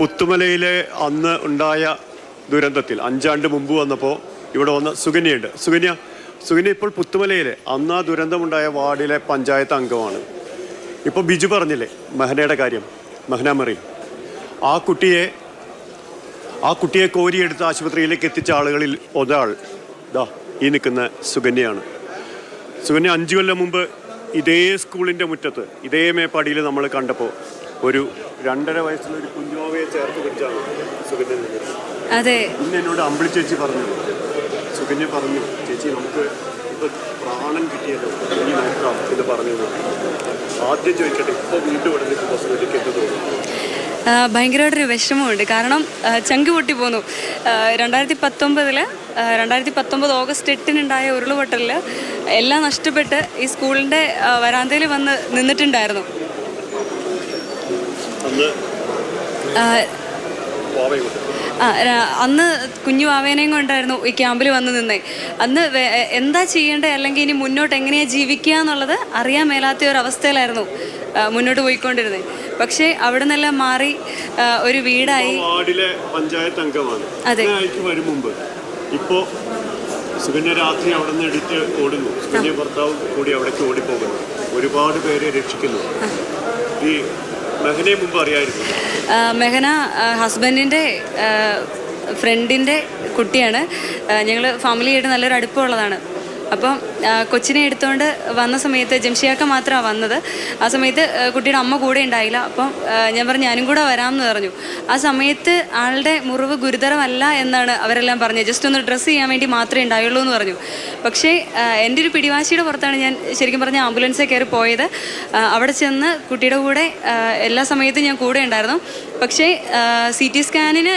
പുത്തുമലയിലെ അന്ന് ഉണ്ടായ ദുരന്തത്തിൽ 5 ആണ്ട് മുമ്പ് വന്നപ്പോൾ ഇവിടെ വന്ന സുകന്യയുണ്ട്. സുകന്യ ഇപ്പോൾ പുത്തുമലയിലെ അന്ന് ആ ദുരന്തമുണ്ടായ വാർഡിലെ പഞ്ചായത്ത് അംഗമാണ്. ഇപ്പോൾ ബിജു പറഞ്ഞില്ലേ മെഹനയുടെ കാര്യം, മെഹന മറിയം. ആ കുട്ടിയെ കോരിയെടുത്ത് ആശുപത്രിയിലേക്ക് എത്തിച്ച ആളുകളിൽ ഒരാൾ ഈ നിൽക്കുന്ന സുകന്യയാണ്. സുകന്യ 5 കൊല്ലം മുമ്പ് ഇതേ സ്കൂളിൻ്റെ മുറ്റത്ത് ഇതേ മേപ്പാടിയിൽ നമ്മൾ കണ്ടപ്പോൾ ഒരു 2.5 വയസ്സുള്ള ഒരു കുഞ്ഞോവയെ ചേർത്ത് പിടിച്ചാണ് സുകന്യ നിന്നത്. അതെ, ഇന്ന് എന്നോട് അമ്പിളി ചേച്ചി പറഞ്ഞു, സുകന്യ പറഞ്ഞു, ചേച്ചി നമുക്ക് ഇപ്പോൾ പ്രാണൻ കിട്ടിയല്ലോ, ഇനി നോക്കാം എന്ന് പറഞ്ഞത്. ആദ്യം ചോദിക്കട്ടെ, ഇപ്പോൾ വീണ്ടും ഇവിടെ നിൽക്കുമ്പോൾ സുകന്യക്ക് എന്ത് തോന്നുന്നു? ഭയങ്കരമായിട്ടൊരു വിഷമമുണ്ട്. കാരണം ചങ്ക് പൊട്ടി പോന്നു. 2019 ഓഗസ്റ്റ് 8 ഉരുളുപൊട്ടലിൽ എല്ലാം നഷ്ടപ്പെട്ട് ഈ സ്കൂളിൻ്റെ വരാന്തയിൽ വന്ന് നിന്നിട്ടുണ്ടായിരുന്നു. അന്ന് കുഞ്ഞു വാവേനയും കൊണ്ടായിരുന്നു ഈ ക്യാമ്പിൽ വന്ന് നിന്നേ. അന്ന് എന്താ ചെയ്യേണ്ടത്, അല്ലെങ്കിൽ ഇനി മുന്നോട്ട് എങ്ങനെയാണ് ജീവിക്കുക എന്നുള്ളത് അറിയാൻ മേലാത്ത ഒരു അവസ്ഥയിലായിരുന്നു മുന്നോട്ട് പോയിക്കൊണ്ടിരുന്നത്. പക്ഷേ അവിടെ നിന്നെല്ലാം മാറി ഒരു വീടായി. വാർഡിലെ പഞ്ചായത്ത് അംഗമാണ്. അതെ, വരും മുമ്പ് ഇപ്പോൾ സുകന്യ രാത്രി അവിടെ നിന്ന് എടുത്ത് ഓടുന്നു. സുകന്യ ഭർത്താവ് കൂടി അവിടേക്ക് ഓടിപ്പോകുന്നു, ഒരുപാട് പേരെ രക്ഷിക്കുന്നു. ഈ മെഹനയെ മുമ്പ് അറിയായിരുന്നു? മെഹന ഹസ്ബൻഡിൻ്റെ ഫ്രണ്ടിൻ്റെ കുട്ടിയാണ്. ഞങ്ങൾ ഫാമിലിയായിട്ട് നല്ലൊരു അടുപ്പമുള്ളതാണ്. അപ്പം കൊച്ചിനെ എടുത്തുകൊണ്ട് വന്ന സമയത്ത് ജംഷിയാക്ക മാത്രമാണ് വന്നത്. ആ സമയത്ത് കുട്ടിയുടെ അമ്മ കൂടെ ഉണ്ടായില്ല. അപ്പം ഞാൻ പറഞ്ഞു ഞാനും കൂടെ വരാമെന്ന് പറഞ്ഞു. ആ സമയത്ത് ആളുടെ മുറിവ് ഗുരുതരമല്ല എന്നാണ് അവരെല്ലാം പറഞ്ഞത്. ജസ്റ്റ് ഒന്ന് ഡ്രസ്സ് ചെയ്യാൻ വേണ്ടി മാത്രമേ ഉണ്ടായുള്ളൂ എന്ന് പറഞ്ഞു. പക്ഷേ എൻ്റെ ഒരു പിടിവാശിയുടെ പുറത്താണ് ഞാൻ ശരിക്കും പറഞ്ഞാൽ ആംബുലൻസിൽ കയറി പോയത്. അവിടെ ചെന്ന് കുട്ടിയുടെ കൂടെ എല്ലാ സമയത്തും ഞാൻ കൂടെ ഉണ്ടായിരുന്നു. പക്ഷേ CT സ്കാനിന്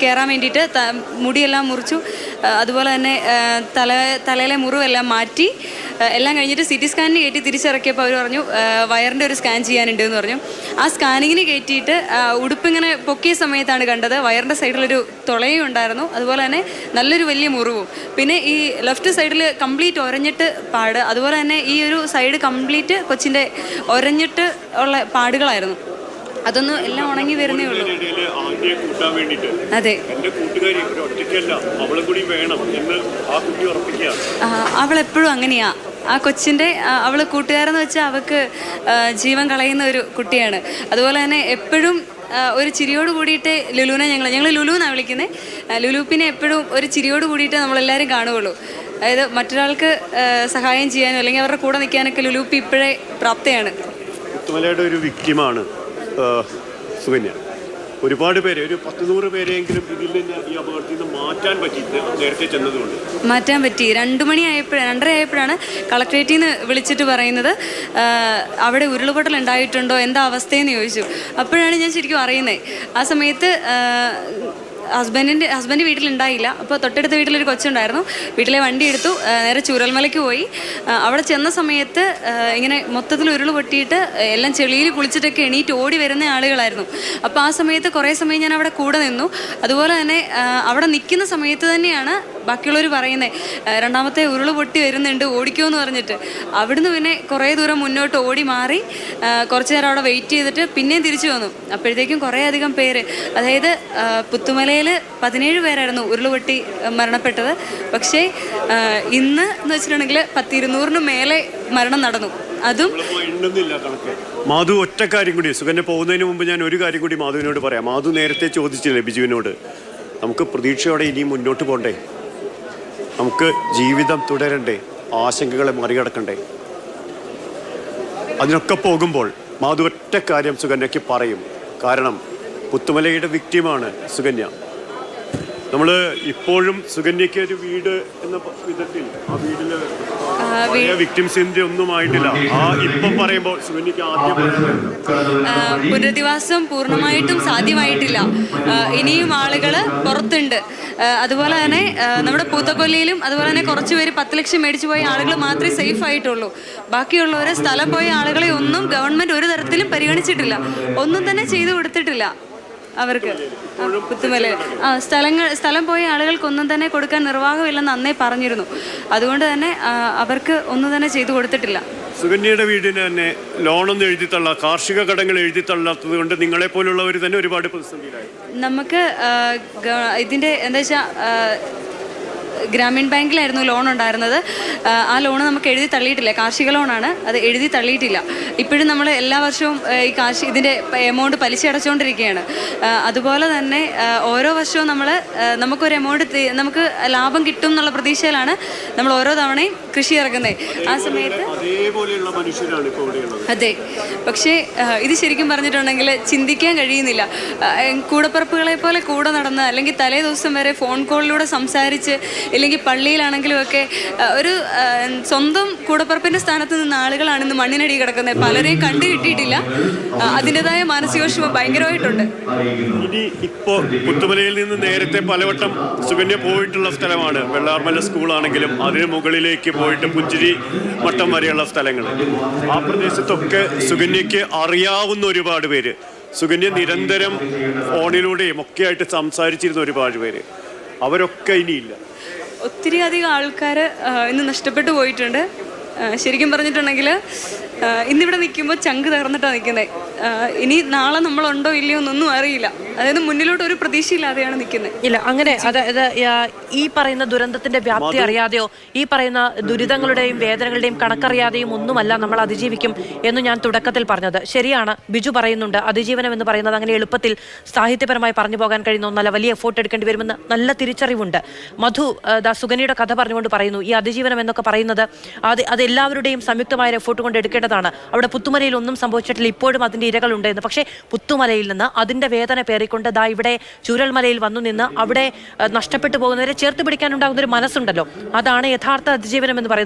കയറാൻ വേണ്ടിയിട്ട് മുടിയെല്ലാം മുറിച്ചു, അതുപോലെ തന്നെ തലയിലെ മുറിവെല്ലാം മാറ്റി എല്ലാം കഴിഞ്ഞിട്ട് CT സ്കാനിന് കയറ്റി തിരിച്ചിറക്കിയപ്പോൾ അവർ പറഞ്ഞു വയറിൻ്റെ ഒരു സ്കാൻ ചെയ്യാനുണ്ട് എന്ന് പറഞ്ഞു. ആ സ്കാനിങ്ങിന് കയറ്റിയിട്ട് ഉടുപ്പിങ്ങനെ പൊക്കിയ സമയത്താണ് കണ്ടത് വയറിൻ്റെ സൈഡിലൊരു തുളയും ഉണ്ടായിരുന്നു, അതുപോലെ തന്നെ നല്ലൊരു വലിയ മുറിവും. പിന്നെ ഈ ലെഫ്റ്റ് സൈഡിൽ കംപ്ലീറ്റ് ഒരഞ്ഞിട്ട് പാട്, അതുപോലെ തന്നെ ഈ ഒരു സൈഡ് കംപ്ലീറ്റ് കൊച്ചിൻ്റെ ഒരഞ്ഞിട്ട് ഉള്ള പാടുകളായിരുന്നു. അതൊന്നും എല്ലാം ഉണങ്ങി വരുന്നേ ഉള്ളൂ. അതെ, അവളെപ്പോഴും അങ്ങനെയാ. ആ കൊച്ചിൻ്റെ അവൾ കൂട്ടുകാരെന്ന് വെച്ചാൽ അവൾക്ക് ജീവൻ കളയുന്ന ഒരു കുട്ടിയാണ്. അതുപോലെ തന്നെ എപ്പോഴും ഒരു ചിരിയോട് കൂടിയിട്ട് ലുലുവിനെ ഞങ്ങൾ ലുലു എന്നാണ് വിളിക്കുന്നത്. ലുലുപ്പിനെ എപ്പോഴും ഒരു ചിരിയോട് കൂടിയിട്ട് നമ്മളെല്ലാവരും കാണുകയുള്ളൂ. അതായത് മറ്റൊരാൾക്ക് സഹായം ചെയ്യാനോ അല്ലെങ്കിൽ അവരുടെ കൂടെ നിൽക്കാനൊക്കെ ലുലുപ്പി ഇപ്പോഴേ പ്രാപ്തയാണ്. പുത്തുമലയുടെ ഒരു വിക്ടിമാണ് സുകന്യ. ഒരുപാട് പേരെ, ഒരു 10-100 പേരെങ്കിലും ഇതിൽ നിന്ന് ഈ അപകടത്തിൽ നിന്ന് മാറ്റാൻ പറ്റി നേരത്തെ ചെന്നതുകൊണ്ട്. മാറ്റാൻ പറ്റി. 2:30 ആയപ്പോഴാണ് കളക്ട്രേറ്റിൽ നിന്ന് വിളിച്ചിട്ട് പറയുന്നത് അവിടെ ഉരുളുപൊട്ടൽ ഉണ്ടായിട്ടുണ്ടോ, എന്താ അവസ്ഥയെന്ന് ചോദിച്ചു. അപ്പോഴാണ് ഞാൻ ശരിക്കും അറിയുന്നത്. ആ സമയത്ത് ഹസ്ബൻഡ് വീട്ടിലുണ്ടായില്ല. അപ്പോൾ തൊട്ടടുത്ത വീട്ടിലൊരു കൊച്ചുണ്ടായിരുന്നു. വീട്ടിലെ വണ്ടി എടുത്തു, നേരെ ചൂരൽമലയ്ക്ക് പോയി. അവിടെ ചെന്ന സമയത്ത് ഇങ്ങനെ മൊത്തത്തിൽ ഉരുൾ പൊട്ടിയിട്ട് എല്ലാം ചെളിയിൽ കുളിച്ചിട്ടൊക്കെ എണീറ്റ് ഓടി വരുന്ന ആളുകളായിരുന്നു. അപ്പോൾ ആ സമയത്ത് കുറേ സമയം ഞാൻ അവിടെ കൂടെ നിന്നു. അതുപോലെ തന്നെ അവിടെ നിൽക്കുന്ന സമയത്ത് തന്നെയാണ് ബാക്കിയുള്ളവർ പറയുന്നത് രണ്ടാമത്തെ ഉരുൾ പൊട്ടി വരുന്നുണ്ട്, ഓടിക്കുമെന്ന് പറഞ്ഞിട്ട്. അവിടുന്ന് പിന്നെ കുറേ ദൂരം മുന്നോട്ട് ഓടി മാറി കുറച്ച് നേരം അവിടെ വെയിറ്റ് ചെയ്തിട്ട് പിന്നെയും തിരിച്ചു വന്നു. അപ്പോഴത്തേക്കും കുറേ അധികം പേര്, അതായത് പുത്തുമലയിൽ 17 പേരായിരുന്നു ഉരുളുപൊട്ടി മരണപ്പെട്ടത്. പക്ഷേ ഇന്ന് എന്ന് വെച്ചിട്ടുണ്ടെങ്കിൽ 10-200 മേലെ മരണം നടന്നു. അതും മാധു ഒറ്റ കാര്യം കൂടി, സുകന്യ പോകുന്നതിന് മുമ്പ് ഞാൻ ഒരു കാര്യം കൂടി മാധുവിനോട് പറയാം. മാധു നേരത്തെ ചോദിച്ചില്ലേ ബിജുവിനോട്, നമുക്ക് പ്രതീക്ഷയോടെ ഇനിയും മുന്നോട്ട് പോകണ്ടേ, നമുക്ക് ജീവിതം തുടരണ്ടേ, ആശങ്കകളെ മറികടക്കണ്ടേ? അതിനൊക്കെ പോകുമ്പോൾ മാധു ഒറ്റ കാര്യം സുകന്യയ്ക്ക് പറയും. കാരണം പുത്തുമലയുടെ വിക്ടിമാണ് സുകന്യ. നമ്മൾ ഇപ്പോഴും സുകന്യയ്ക്ക് ഒരു വീട് എന്ന വിധത്തിൽ ആ വീടില് വിക്ടിംസിന്റെ ഒന്നും ആയിട്ടില്ല. ആ ഇപ്പം പറയുമ്പോൾ സുകന്യയ്ക്ക് ആദ്യം പുനരധിവാസം പൂർണ്ണമായിട്ടും സാധ്യമായിട്ടില്ല. ഇനിയും ആളുകൾ പുറത്തുണ്ട്. അതുപോലെ തന്നെ നമ്മുടെ പൂത്തക്കൊല്ലിയിലും അതുപോലെ തന്നെ കുറച്ച് പേര് 10 ലക്ഷം മേടിച്ചു പോയ ആളുകൾ മാത്രമേ സേഫ് ആയിട്ടുള്ളൂ. ബാക്കിയുള്ളവരെ സ്ഥലം പോയ ആളുകളെ ഒന്നും ഗവൺമെന്റ് ഒരു തരത്തിലും പരിഗണിച്ചിട്ടില്ല, ഒന്നും തന്നെ ചെയ്തു കൊടുത്തിട്ടില്ല അവർക്ക്. പുത്തുമല സ്ഥലം പോയ ആളുകൾക്കൊന്നും തന്നെ കൊടുക്കാൻ നിർവാഹമില്ലെന്ന് അന്നേ പറഞ്ഞിരുന്നു. അതുകൊണ്ട് തന്നെ അവർക്ക് ഒന്നും തന്നെ ചെയ്തു കൊടുത്തിട്ടില്ല. സുകന്യയുടെ വീടിന് തന്നെ ലോണൊന്നും എഴുതിത്തള്ള, കാർഷിക കടങ്ങൾ എഴുതിത്തള്ളാത്തത് കൊണ്ട് നിങ്ങളെപ്പോലുള്ളവർ തന്നെ ഒരുപാട് പ്രതിസന്ധിയിലായി. നമുക്ക് ഇതിൻ്റെ എന്താ വെച്ചാൽ ഗ്രാമീൺ ബാങ്കിലായിരുന്നു ലോൺ ഉണ്ടായിരുന്നത്. ആ ലോണ് നമുക്ക് എഴുതി തള്ളിയിട്ടില്ല. കാർഷിക ലോണാണ്, അത് എഴുതി തള്ളിയിട്ടില്ല. ഇപ്പോഴും നമ്മൾ എല്ലാ വർഷവും ഈ ഇതിൻ്റെ എമൗണ്ട് പലിശ അടച്ചുകൊണ്ടിരിക്കുകയാണ്. അതുപോലെ തന്നെ ഓരോ വർഷവും നമുക്കൊരു എമൗണ്ട് നമുക്ക് ലാഭം കിട്ടും എന്നുള്ള പ്രതീക്ഷയിലാണ് നമ്മൾ ഓരോ തവണയും കൃഷി ഇറക്കുന്നത്. ആ സമയത്ത് അതേപോലെയുള്ള മനുഷ്യരാണ് ഇപ്പോൾ ഇവിടെയുള്ളത്. അതെ, പക്ഷേ ഇത് ശരിക്കും പറഞ്ഞിട്ടുണ്ടെങ്കിൽ ചിന്തിക്കാൻ കഴിയുന്നില്ല. കൂടപ്പിറപ്പുകളെ പോലെ കൂടെ നടന്ന് അല്ലെങ്കിൽ തലേ ദിവസം വരെ ഫോൺ കോളിലൂടെ സംസാരിച്ച് ഇല്ലെങ്കിൽ പള്ളിയിലാണെങ്കിലും ഒക്കെ ഒരു സ്വന്തം കൂടപ്പിറപ്പിൻ്റെ സ്ഥാനത്ത് നിന്ന് ആളുകളാണ് ഇന്ന് മണ്ണിനടി കിടക്കുന്നത്. പലരെയും കണ്ടു കിട്ടിയിട്ടില്ല. അതിൻ്റെതായ മാനസികവിഷമം ഭയങ്കരമായിട്ടുണ്ട്. ഇനി ഇപ്പോൾ പുത്തുമലയിൽ നിന്ന് നേരത്തെ പലവട്ടം സുകന്യ പോയിട്ടുള്ള സ്ഥലമാണ് വെള്ളാർമല സ്കൂളാണെങ്കിലും അതിന് മുകളിലേക്ക് പോയിട്ട് പുഞ്ചിരി മട്ടം വരെയുള്ള സ്ഥലങ്ങൾ. ആ പ്രദേശത്തൊക്കെ സുകന്യയ്ക്ക് അറിയാവുന്ന ഒരുപാട് പേര്, സുകന്യ നിരന്തരം ഫോണിലൂടെയും ഒക്കെ ആയിട്ട് സംസാരിച്ചിരുന്ന ഒരുപാട് പേര്, അവരൊക്കെ ഇനിയില്ല. ഒത്തിരി അധികം ആൾക്കാർ ഇന്ന് നഷ്ടപ്പെട്ടു പോയിട്ടുണ്ട്. ശരിക്കും പറഞ്ഞിട്ടുണ്ടെങ്കിൽ ഇന്നിവിടെ നിൽക്കുമ്പോൾ ചങ്ക് തകർന്നിട്ടാണ് നിൽക്കുന്നത്. ഇനി നാളെ നമ്മളുണ്ടോ ഇല്ലയോ എന്നൊന്നും അറിയില്ല. അതായത് മുന്നിലോട്ട് ഒരു പ്രതീക്ഷയില്ലാതെയാണ് നിൽക്കുന്നത്. ഇല്ല, അങ്ങനെ അതായത് ഈ പറയുന്ന ദുരന്തത്തിന്റെ വ്യാപ്തി അറിയാതെയോ ഈ പറയുന്ന ദുരിതങ്ങളുടെയും വേദനകളുടെയും കണക്കറിയാതെയും ഒന്നുമല്ല നമ്മൾ അതിജീവിക്കും എന്ന് ഞാൻ തുടക്കത്തിൽ പറഞ്ഞത്. ശരിയാണ്, ബിജു പറയുന്നുണ്ട് അതിജീവനം എന്ന് പറയുന്നത് അങ്ങനെ എളുപ്പത്തിൽ സാഹിത്യപരമായി പറഞ്ഞു പോകാൻ കഴിയുന്ന ഒന്നല്ല, വലിയ എഫോർട്ട് എടുക്കേണ്ടി വരുമെന്ന് നല്ല തിരിച്ചറിവുണ്ട്. മധു സുകന്യയുടെ കഥ പറഞ്ഞുകൊണ്ട് പറയുന്നു, ഈ അതിജീവനം എന്നൊക്കെ പറയുന്നത് അത് എല്ലാവരുടെയും സംയുക്തമായ എഫോർട്ട് കൊണ്ട് എടുക്കേണ്ടതാണ്. അവിടെ പുത്തുമലയിൽ ഒന്നും സംഭവിച്ചിട്ടില്ല, ഇപ്പോഴും അതിന്റെ ഇരകളുണ്ട് എന്ന്. പക്ഷേ പുത്തുമലയിൽ നിന്ന് അതിന്റെ വേദന പേറിക്കൊണ്ട് ദാ ഇവിടെ ചൂരൽമലയിൽ വന്നു നിന്ന് അവിടെ നഷ്ടപ്പെട്ടു പോകുന്നവരെ ചേർത്ത് പിടിക്കാനുണ്ടാകുന്ന ഒരു മനസ്സുണ്ടല്ലോ, അതാണ് യഥാർത്ഥ അതിജീവനം എന്ന് പറയുന്നത്.